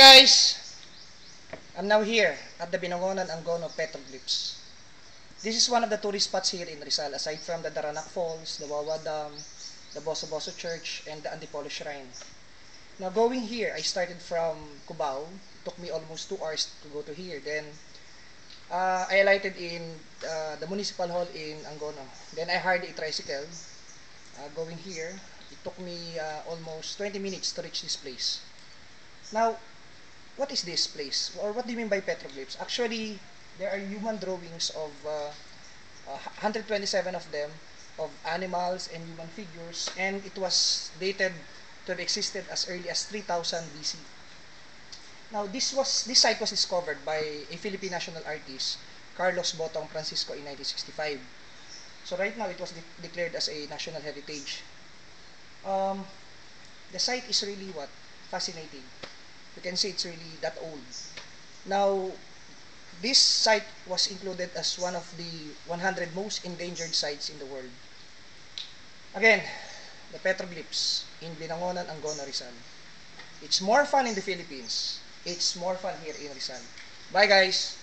guys! I'm now here at the Binangonan Angono Petroglyphs. This is one of the tourist spots here in Rizal, aside from the Daranac Falls, the Wawa Dam, the Boso Boso Church, and the Antipolo Shrine. Now going here, I started from Cubao. It took me almost 2 hours to go to here. Then I alighted in the Municipal Hall in Angono. Then I hired a tricycle going here. It took me almost 20 minutes to reach this place. Now, what is this place? Or what do you mean by petroglyphs? Actually, there are human drawings of 127 of them, of animals and human figures, and it was dated to have existed as early as 3000 BC. Now, this site was discovered by a Philippine national artist, Carlos Botong Francisco, in 1965. So right now, it was declared as a national heritage. The site is really fascinating. You can see it's really that old. Now, this site was included as one of the 100 most endangered sites in the world. Again, the petroglyphs in Binangonan, Angono, Rizal. It's more fun in the Philippines. It's more fun here in Rizal. Bye guys!